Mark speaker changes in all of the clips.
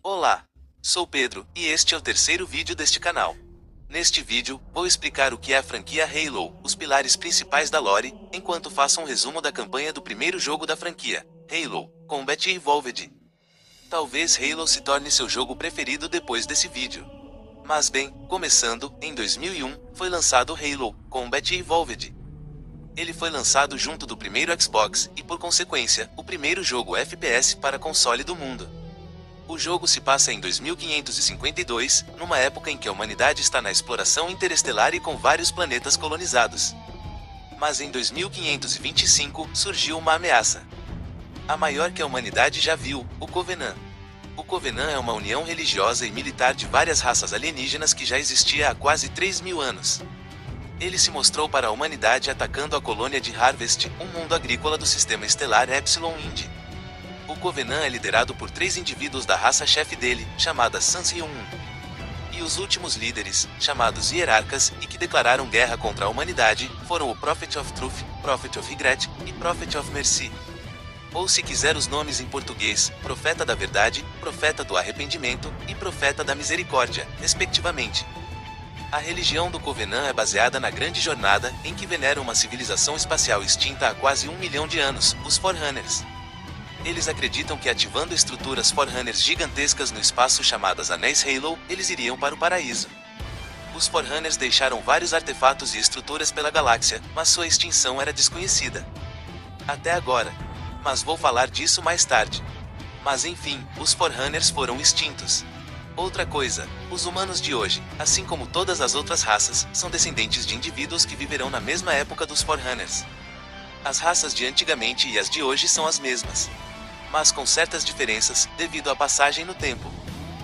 Speaker 1: Olá, sou Pedro, e este é o terceiro vídeo deste canal. Neste vídeo, vou explicar o que é a franquia Halo, os pilares principais da lore, enquanto faço um resumo da campanha do primeiro jogo da franquia, Halo Combat Evolved. Talvez Halo se torne seu jogo preferido depois desse vídeo. Mas bem, começando, em 2001, foi lançado Halo Combat Evolved. Ele foi lançado junto do primeiro Xbox, e por consequência, o primeiro jogo FPS para console do mundo. O jogo se passa em 2552, numa época em que a humanidade está na exploração interestelar e com vários planetas colonizados. Mas em 2525, surgiu uma ameaça. A maior que a humanidade já viu, o Covenant. O Covenant é uma união religiosa e militar de várias raças alienígenas que já existia há quase 3.000 anos. Ele se mostrou para a humanidade atacando a colônia de Harvest, um mundo agrícola do sistema estelar Epsilon Indi. O Covenant é liderado por 3 indivíduos da raça-chefe dele, chamada Sansion 1. E os últimos líderes, chamados Hierarcas, e que declararam guerra contra a humanidade, foram o Prophet of Truth, Prophet of Regret, e Prophet of Mercy. Ou se quiser os nomes em português, Profeta da Verdade, Profeta do Arrependimento, e Profeta da Misericórdia, respectivamente. A religião do Covenant é baseada na Grande Jornada, em que venera uma civilização espacial extinta há quase 1 milhão de anos, os Forerunners. Eles acreditam que ativando estruturas Forerunners gigantescas no espaço chamadas Anéis Halo, eles iriam para o paraíso. Os Forerunners deixaram vários artefatos e estruturas pela galáxia, mas sua extinção era desconhecida. Até agora. Mas vou falar disso mais tarde. Mas enfim, os Forerunners foram extintos. Outra coisa, os humanos de hoje, assim como todas as outras raças, são descendentes de indivíduos que viverão na mesma época dos Forerunners. As raças de antigamente e as de hoje são as mesmas, mas com certas diferenças, devido à passagem no tempo.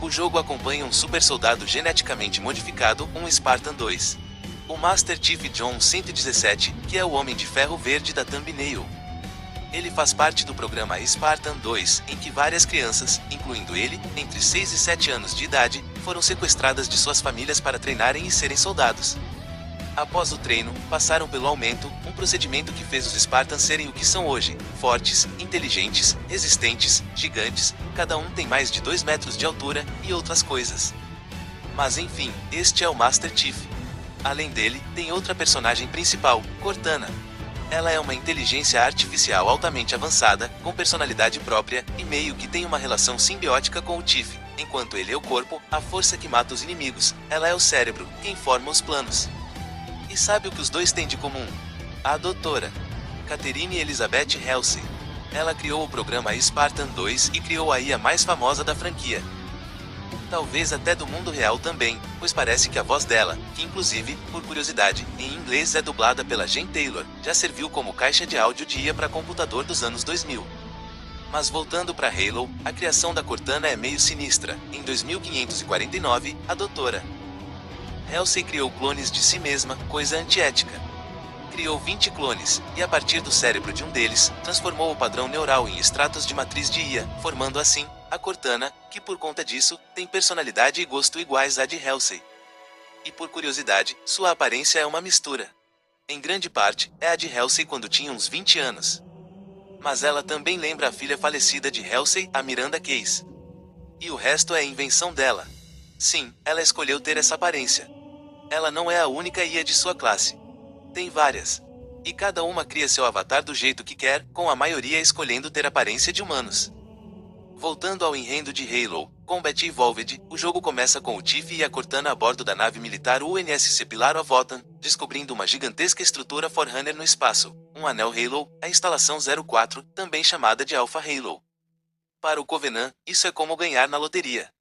Speaker 1: O jogo acompanha um super soldado geneticamente modificado, um Spartan 2. O Master Chief John 117, que é o Homem de Ferro Verde da thumbnail. Ele faz parte do programa Spartan 2, em que várias crianças, incluindo ele, entre 6 e 7 anos de idade, foram sequestradas de suas famílias para treinarem e serem soldados. Após o treino, passaram pelo aumento, um procedimento que fez os Spartans serem o que são hoje, fortes, inteligentes, resistentes, gigantes, cada um tem mais de 2 metros de altura, e outras coisas. Mas enfim, este é o Master Chief. Além dele, tem outra personagem principal, Cortana. Ela é uma inteligência artificial altamente avançada, com personalidade própria, e meio que tem uma relação simbiótica com o Chief. Enquanto ele é o corpo, a força que mata os inimigos, ela é o cérebro, quem forma os planos. E sabe o que os dois têm de comum? A doutora Catherine Elizabeth Halsey. Ela criou o programa Spartan 2 e criou a IA mais famosa da franquia. Talvez até do mundo real também, pois parece que a voz dela, que inclusive, por curiosidade, em inglês é dublada pela Jen Taylor, já serviu como caixa de áudio de IA para computador dos anos 2000. Mas voltando para Halo, a criação da Cortana é meio sinistra. Em 2549, a doutora Halsey criou clones de si mesma, coisa antiética. Criou 20 clones, e a partir do cérebro de um deles, transformou o padrão neural em extratos de matriz de IA, formando assim, a Cortana, que por conta disso, tem personalidade e gosto iguais à de Halsey. E por curiosidade, sua aparência é uma mistura. Em grande parte, é a de Halsey quando tinha uns 20 anos. Mas ela também lembra a filha falecida de Halsey, a Miranda Case. E o resto é invenção dela. Sim, ela escolheu ter essa aparência. Ela não é a única IA de sua classe. Tem várias. E cada uma cria seu avatar do jeito que quer, com a maioria escolhendo ter aparência de humanos. Voltando ao enredo de Halo Combat Evolved, o jogo começa com o Chief e a Cortana a bordo da nave militar UNSC Pillar of Autumn, descobrindo uma gigantesca estrutura Forerunner no espaço, um anel Halo, a instalação 04, também chamada de Alpha Halo. Para o Covenant, isso é como ganhar na loteria.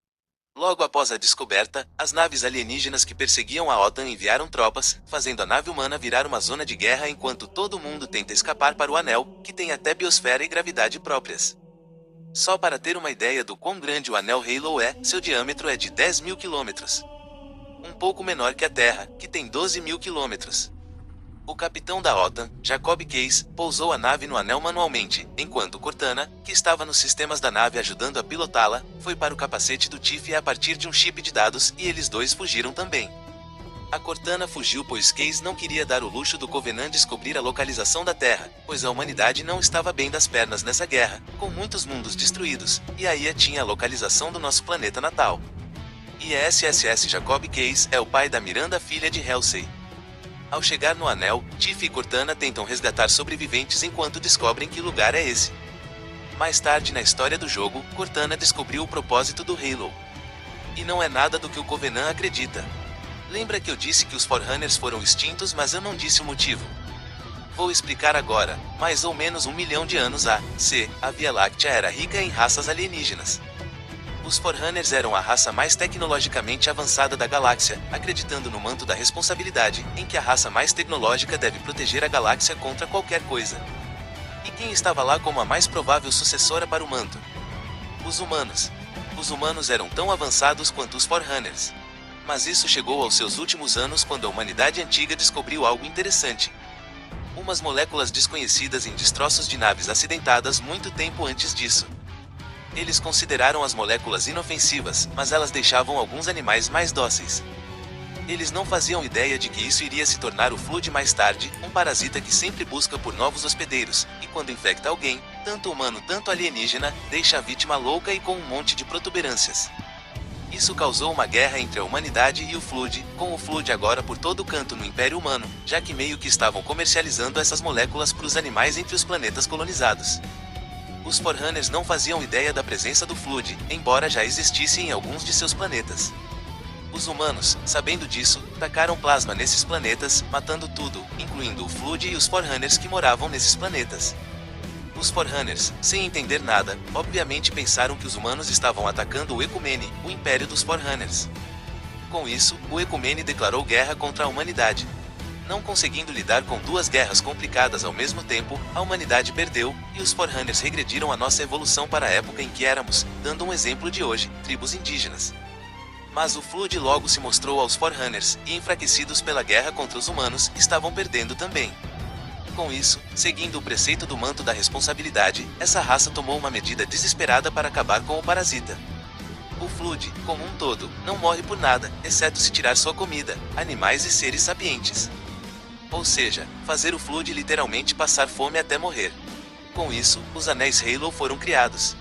Speaker 1: Logo após a descoberta, as naves alienígenas que perseguiam a OTAN enviaram tropas, fazendo a nave humana virar uma zona de guerra enquanto todo mundo tenta escapar para o anel, que tem até biosfera e gravidade próprias. Só para ter uma ideia do quão grande o anel Halo é, seu diâmetro é de 10.000 quilômetros. Um pouco menor que a Terra, que tem 12.000 quilômetros. O capitão da OTAN, Jacob Case, pousou a nave no anel manualmente, enquanto Cortana, que estava nos sistemas da nave ajudando a pilotá-la, foi para o capacete do Chief a partir de um chip de dados, e eles dois fugiram também. A Cortana fugiu pois Case não queria dar o luxo do Covenant descobrir a localização da Terra, pois a humanidade não estava bem das pernas nessa guerra, com muitos mundos destruídos, e a IA tinha a localização do nosso planeta natal. E a SSS Jacob Case é o pai da Miranda, filha de Halsey. Ao chegar no anel, Tiff e Cortana tentam resgatar sobreviventes enquanto descobrem que lugar é esse. Mais tarde na história do jogo, Cortana descobriu o propósito do Halo. E não é nada do que o Covenant acredita. Lembra que eu disse que os Forerunners foram extintos, mas eu não disse o motivo? Vou explicar agora. Mais ou menos 1 milhão de anos a Via Láctea era rica em raças alienígenas. Os Forerunners eram a raça mais tecnologicamente avançada da galáxia, acreditando no manto da responsabilidade, em que a raça mais tecnológica deve proteger a galáxia contra qualquer coisa. E quem estava lá como a mais provável sucessora para o manto? Os humanos. Os humanos eram tão avançados quanto os Forerunners. Mas isso chegou aos seus últimos anos quando a humanidade antiga descobriu algo interessante. Umas moléculas desconhecidas em destroços de naves acidentadas muito tempo antes disso. Eles consideraram as moléculas inofensivas, mas elas deixavam alguns animais mais dóceis. Eles não faziam ideia de que isso iria se tornar o Flood mais tarde, um parasita que sempre busca por novos hospedeiros, e quando infecta alguém, tanto humano tanto alienígena, deixa a vítima louca e com um monte de protuberâncias. Isso causou uma guerra entre a humanidade e o Flood, com o Flood agora por todo canto no Império Humano, já que meio que estavam comercializando essas moléculas para os animais entre os planetas colonizados. Os Forerunners não faziam ideia da presença do Flood, embora já existisse em alguns de seus planetas. Os humanos, sabendo disso, tacaram plasma nesses planetas, matando tudo, incluindo o Flood e os Forerunners que moravam nesses planetas. Os Forerunners, sem entender nada, obviamente pensaram que os humanos estavam atacando o Ecumene, o Império dos Forerunners. Com isso, o Ecumene declarou guerra contra a humanidade. Não conseguindo lidar com duas guerras complicadas ao mesmo tempo, a humanidade perdeu, e os Forerunners regrediram a nossa evolução para a época em que éramos, dando um exemplo de hoje, tribos indígenas. Mas o Flood logo se mostrou aos Forerunners, e enfraquecidos pela guerra contra os humanos, estavam perdendo também. Com isso, seguindo o preceito do manto da responsabilidade, essa raça tomou uma medida desesperada para acabar com o parasita. O Flood, como um todo, não morre por nada, exceto se tirar sua comida, animais e seres sapientes. Ou seja, fazer o Flood literalmente passar fome até morrer. Com isso, os anéis Halo foram criados.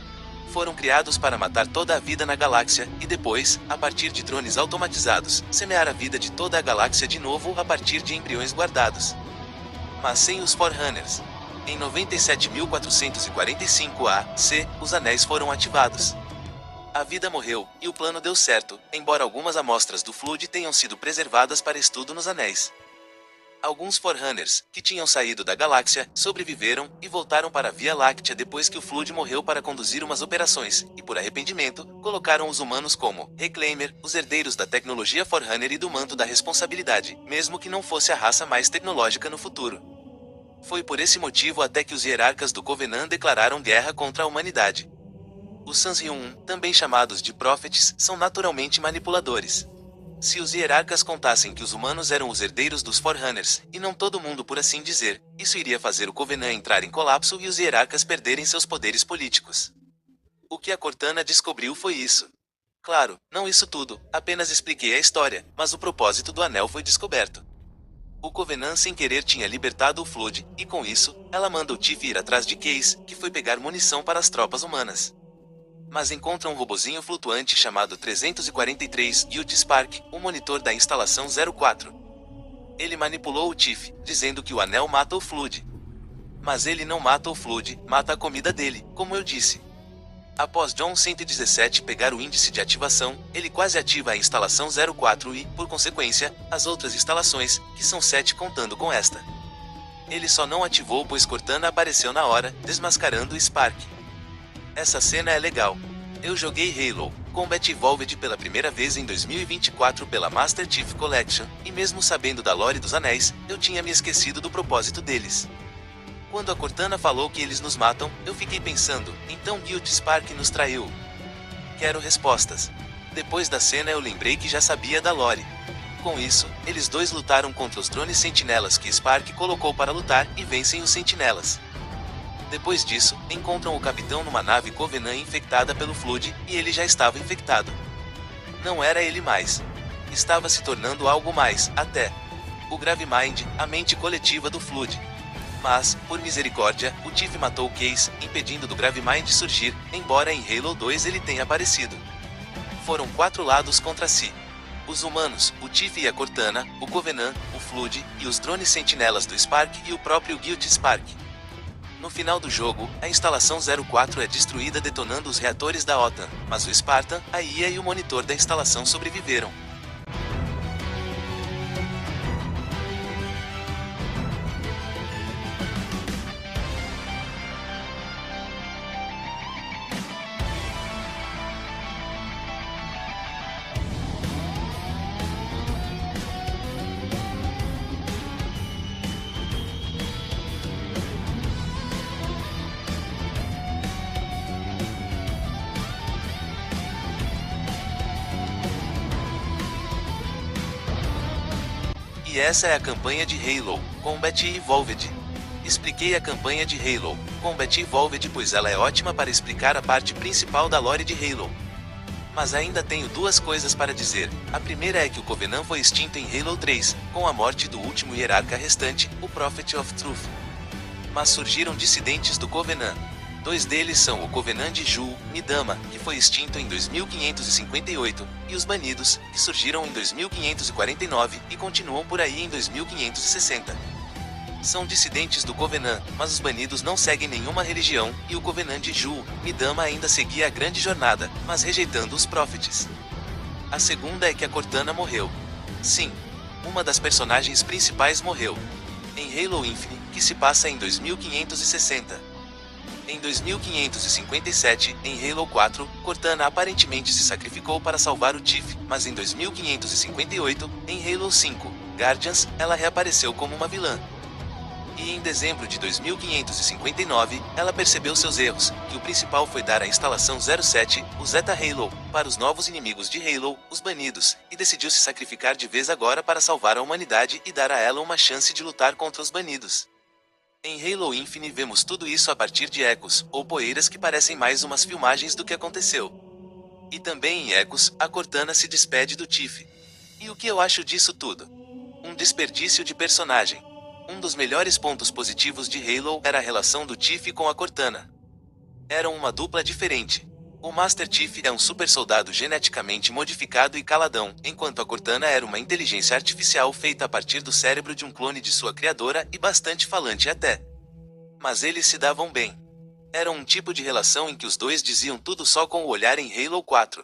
Speaker 1: Foram criados para matar toda a vida na galáxia, e depois, a partir de drones automatizados, semear a vida de toda a galáxia de novo a partir de embriões guardados. Mas sem os Forerunners. Em 97.445 AC, os anéis foram ativados. A vida morreu, e o plano deu certo, embora algumas amostras do Flood tenham sido preservadas para estudo nos anéis. Alguns Forerunners, que tinham saído da galáxia, sobreviveram, e voltaram para a Via Láctea depois que o Flood morreu para conduzir umas operações, e por arrependimento, colocaram os humanos como Reclaimer, os herdeiros da tecnologia Forerunner e do manto da responsabilidade, mesmo que não fosse a raça mais tecnológica no futuro. Foi por esse motivo até que os hierarcas do Covenant declararam guerra contra a humanidade. Os Sanzhyun, também chamados de Prophets, são naturalmente manipuladores. Se os hierarcas contassem que os humanos eram os herdeiros dos Forerunners, e não todo mundo por assim dizer, isso iria fazer o Covenant entrar em colapso e os hierarcas perderem seus poderes políticos. O que a Cortana descobriu foi isso. Claro, não isso tudo, apenas expliquei a história, mas o propósito do anel foi descoberto. O Covenant sem querer tinha libertado o Flood, e com isso, ela manda o Tiff ir atrás de Case, que foi pegar munição para as tropas humanas. Mas encontra um robozinho flutuante chamado 343 Guild Spark, o monitor da instalação 04. Ele manipulou o Tiff, dizendo que o anel mata o Flood. Mas ele não mata o Flood, mata a comida dele, como eu disse. Após John 117 pegar o índice de ativação, ele quase ativa a instalação 04 e, por consequência, as outras instalações, que são 7 contando com esta. Ele só não ativou pois Cortana apareceu na hora, desmascarando o Spark. Essa cena é legal. Eu joguei Halo Combat Evolved pela primeira vez em 2024 pela Master Chief Collection, e mesmo sabendo da lore dos anéis, eu tinha me esquecido do propósito deles. Quando a Cortana falou que eles nos matam, eu fiquei pensando, então Guild Spark nos traiu? Quero respostas. Depois da cena eu lembrei que já sabia da lore. Com isso, eles dois lutaram contra os drones sentinelas que Spark colocou para lutar e vencem os sentinelas. Depois disso, encontram o capitão numa nave Covenant infectada pelo Flood, e ele já estava infectado. Não era ele mais. estava se tornando algo mais, até. O Gravemind, a mente coletiva do Flood. Mas, por misericórdia, o Tiff matou Case, impedindo do Gravemind surgir, embora em Halo 2 ele tenha aparecido. Foram 4 lados contra si. Os humanos, o Tiff e a Cortana, o Covenant, o Flood, e os drones sentinelas do Spark e o próprio Guild Spark. No final do jogo, a instalação 04 é destruída detonando os reatores da OTAN, mas o Spartan, a IA e o monitor da instalação sobreviveram. E essa é a campanha de Halo Combat Evolved. Expliquei a campanha de Halo Combat Evolved pois ela é ótima para explicar a parte principal da lore de Halo. Mas ainda tenho 2 coisas para dizer. A primeira é que o Covenant foi extinto em Halo 3, com a morte do último hierarca restante, o Prophet of Truth. Mas surgiram dissidentes do Covenant. 2 deles são o Covenant de Jul, Midama, que foi extinto em 2558, e os Banidos, que surgiram em 2549 e continuam por aí em 2560. São dissidentes do Covenant, mas os Banidos não seguem nenhuma religião, e o Covenant de Jul, Midama ainda seguia a grande jornada, mas rejeitando os Prophets. A segunda é que a Cortana morreu. Sim, uma das personagens principais morreu. Em Halo Infinite, que se passa em 2560. Em 2557, em Halo 4, Cortana aparentemente se sacrificou para salvar o Tiff, mas em 2558, em Halo 5, Guardians, ela reapareceu como uma vilã. E em dezembro de 2559, ela percebeu seus erros, que o principal foi dar a instalação 07, o Zeta Halo, para os novos inimigos de Halo, os Banidos, e decidiu se sacrificar de vez agora para salvar a humanidade e dar a ela uma chance de lutar contra os Banidos. Em Halo Infinite vemos tudo isso a partir de ecos, ou poeiras que parecem mais umas filmagens do que aconteceu. E também em Ecos, a Cortana se despede do Tiff. E o que eu acho disso tudo? Um desperdício de personagem. Um dos melhores pontos positivos de Halo era a relação do Tiff com a Cortana. Eram uma dupla diferente. O Master Chief é um super soldado geneticamente modificado e caladão, enquanto a Cortana era uma inteligência artificial feita a partir do cérebro de um clone de sua criadora e bastante falante até. Mas eles se davam bem. Era um tipo de relação em que os dois diziam tudo só com o olhar em Halo 4.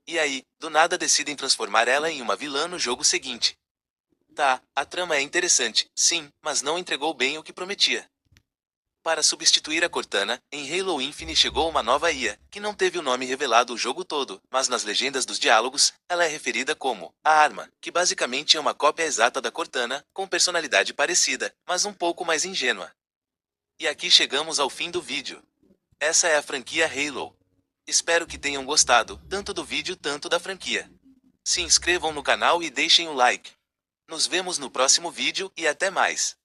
Speaker 1: E aí, do nada decidem transformar ela em uma vilã no jogo seguinte. Tá, a trama é interessante, sim, mas não entregou bem o que prometia. Para substituir a Cortana, em Halo Infinite chegou uma nova IA, que não teve o nome revelado o jogo todo, mas nas legendas dos diálogos, ela é referida como a Arma, que basicamente é uma cópia exata da Cortana, com personalidade parecida, mas um pouco mais ingênua. E aqui chegamos ao fim do vídeo. Essa é a franquia Halo. Espero que tenham gostado, tanto do vídeo tanto da franquia. Se inscrevam no canal e deixem o like. Nos vemos no próximo vídeo e até mais.